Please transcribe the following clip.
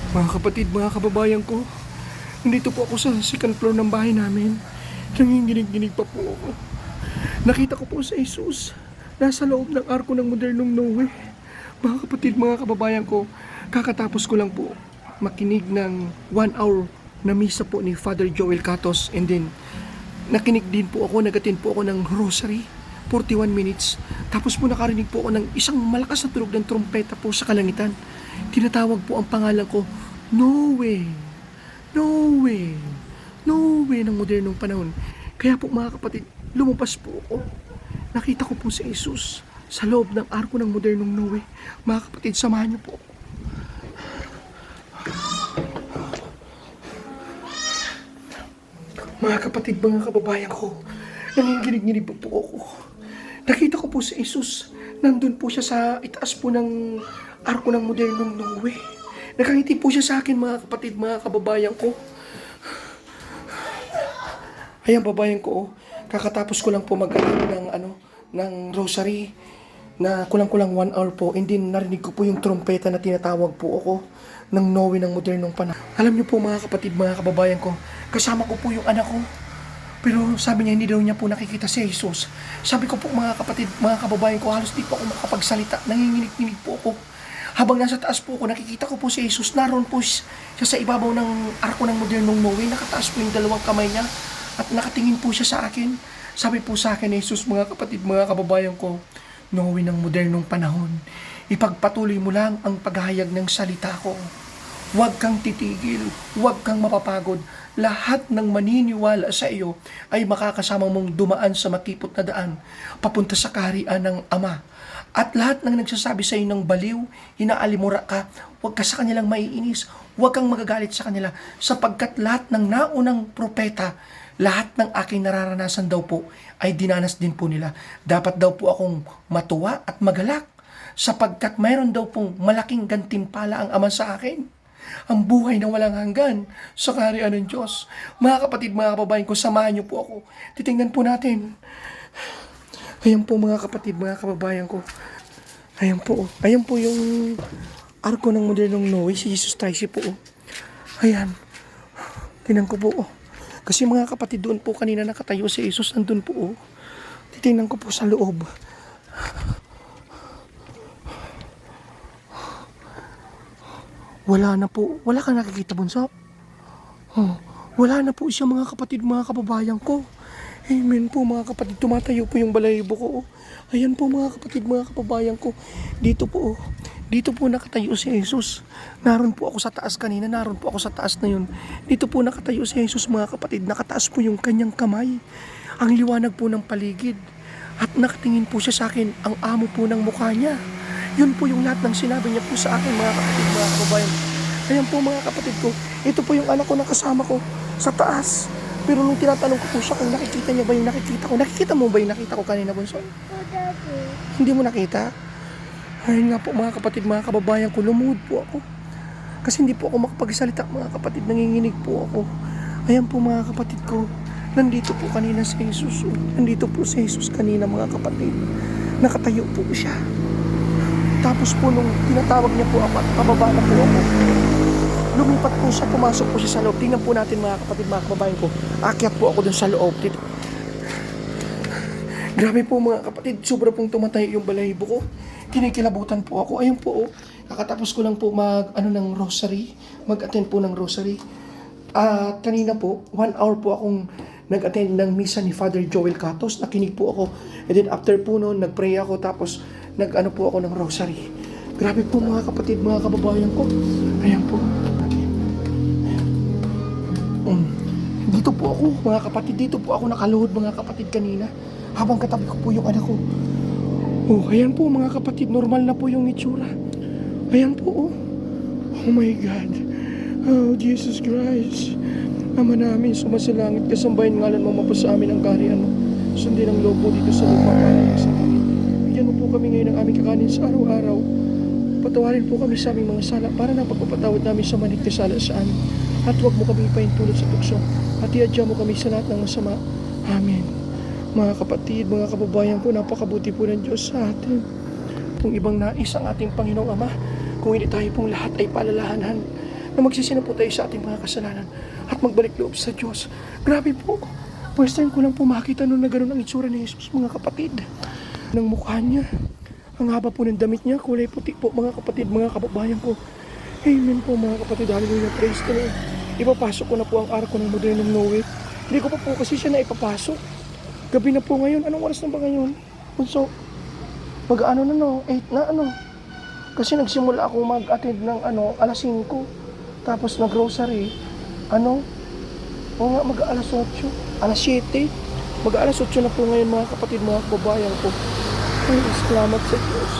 Mga kapatid, mga kababayan ko, nandito po ako sa second floor ng bahay namin. Nanginginig-ginig pa po ako. Nakita ko po sa Jesus. Nasa loob ng arko ng modernong Noe. Mga kapatid, mga kababayan ko, kakatapos ko lang po makinig ng 1 hour na misa po ni Father Joel Catos, and then nakinig din po ako, nag-attend po ako ng rosary, 41 minutes. Tapos po nakarinig po ako ng isang malakas na tunog ng trompeta po sa kalangitan. Tinatawag po ang pangalan ko, Noe, Noe, Noe ng modernong panahon. Kaya po mga kapatid, lumabas po ako. Nakita ko po si Jesus sa loob ng arko ng modernong Noe. Mga kapatid, samahan niyo po ako. Mga kapatid, mga kababayan ko, nanginginig-nginig po ako. Nakita ko po si Jesus. Nandun po siya sa itaas po ng arko ng modernong Noe. Nakangiti po siya sa akin, mga kapatid, mga kababayan ko. Ayan, babayan ko, kakatapos ko lang po ng rosary na kulang-kulang 1 hour po, and then narinig ko po yung trompeta na tinatawag po ako ng Noe ng modernong panahon. Alam niyo po mga kapatid, mga kababayan ko, kasama ko po yung anak ko. Pero sabi niya, hindi daw niya po nakikita si Jesus. Sabi ko po mga kapatid, mga kababayan ko, halos di po ako makapagsalita. Nanginginig-nginig po ako. Habang nasa taas po ako, nakikita ko po si Jesus. Naroon po siya sa ibabaw ng arko ng modernong Noe. Nakataas po yung dalawang kamay niya at nakatingin po siya sa akin. Sabi po sa akin ni Jesus, mga kapatid, mga kababayan ko, Noe ng modernong panahon, ipagpatuloy mo lang ang paghahayag ng salita ko. Huwag kang titigil, huwag kang mapapagod. Lahat ng maniniwala sa iyo ay makakasama mong dumaan sa makipot na daan, papunta sa kaharian ng Ama. At lahat ng nagsasabi sa iyo ng baliw, inaalimura ka, huwag ka sa kanilang maiinis, huwag kang magagalit sa kanila, sapagkat lahat ng naunang propeta, lahat ng aking nararanasan daw po ay dinanas din po nila. Dapat daw po akong matuwa at magalak, sapagkat mayroon daw pong malaking gantimpala ang Ama sa akin. Ang buhay na walang hanggan sa kaharian ng Diyos. Mga kapatid, mga kababayan ko, samahan niyo po ako. Titingnan po natin. Ayan po mga kapatid, mga kababayan ko. Ayan po. Ayan po yung arko ng modernong Noe. Si Jesus Christ po. Ayan. Tingnan ko po. Kasi mga kapatid, doon po kanina nakatayo si Jesus. Nandun po. Titingnan ko po sa loob. Wala na po. Wala kang nakikita, bunso? Wala na po siya, mga kapatid, mga kababayan ko. Amen po mga kapatid. Tumatayo po yung balahibo ko. Ayan po mga kapatid, mga kababayan ko. Dito po. Dito po nakatayo si Jesus. Naroon po ako sa taas kanina. Naroon po ako sa taas na yun. Dito po nakatayo si Jesus, mga kapatid. Nakataas po yung kanyang kamay. Ang liwanag po ng paligid. At nakatingin po siya sa akin. Ang amo po ng mukha niya. Yun po yung lahat ng sinabi niya po sa akin, mga kapatid, mga kababayan. Ayan po mga kapatid ko. Ito po yung anak ko na kasama ko sa taas. Pero nung tinatanong ko po siya kung nakikita niya ba yung nakikita ko. Nakikita mo ba yung nakita ko kanina, bunso? Hindi mo nakita? Ayun nga po mga kapatid, mga kababayan ko. Lumuhod po ako. Kasi hindi po ako makapagsalita, mga kapatid. Nanginginig po ako. Ayan po mga kapatid ko. Nandito po kanina si Jesus. Nandito po si Jesus kanina, mga kapatid. Nakatayo po siya. Tapos po nung tinatawag niya po ako at pababa na po ako, lumipat po siya, pumasok po siya sa loob. Tingnan po natin mga kapatid, mga kababayan ko. Akyat po ako dun sa loob. Dito. Grabe po mga kapatid, sobra pong tumatay yung balahibo ko. Kinikilabutan po ako. Ayun po, kakatapos ko lang po ng rosary. Mag-attend po ng rosary. At kanina po, 1 hour po akong nag-attend ng misa ni Father Joel Catos. Nakinig po ako. And then after po noon, nag-pray ako. Tapos nag-ano po ako ng rosary. Grabe po mga kapatid, mga kababayan ko. Ayan po. Dito po ako, mga kapatid. Dito po ako nakaluhod, mga kapatid, kanina. Habang katabi ko po yung anak ko. Ayan po mga kapatid. Normal na po yung itsura. Ayan po, Oh my God. Oh, Jesus Christ. Ama namin, sumasalangit ka, sambahin ngalan mo, mapasa amin ang kaharian mo. Sundin ang loob mo dito sa lupa para sa langit. Bigyan mo po kami ngayon ng aming kakanin sa araw-araw. Patawarin po kami sa aming mga sala para na pagpapatawad namin sa manig na sala sa amin. At huwag mo kami ipahintulot sa tukso. At iadya mo kami sa lahat ng masama. Amen. Mga kapatid, mga kababayan ko, napakabuti po ng Diyos sa atin. Kung ibang nais ang ating Panginoong Ama, kung hindi tayo pong lahat ay palalahanan, na magsisi na po tayo sa ating mga kasalanan at magbalik loob sa Diyos. Grabe po. First time ko lang po makita nun na gano'n ang itsura ni Jesus, mga kapatid. Ng mukha niya. Ang haba po ng damit niya, kulay puti po, mga kapatid, mga kababayan ko. Amen po, mga kapatid. Hallelujah. Praise the Lord. Ipapasok ko na po ang araw ko ng Modernong Noe. Hindi ko pa po kasi siya na ipapasok. Gabi na po ngayon. Anong oras na ba ngayon? So, mag-ano na no? 8 na ano? Kasi nagsimula ako mag-attend ng alas 5. Tapos nag-grocery. O nga, mag-alas 8. Alas 7. Mag-alas 8 na po ngayon, mga kapatid, mga kababayan ko. Ay, salamat sa Diyos.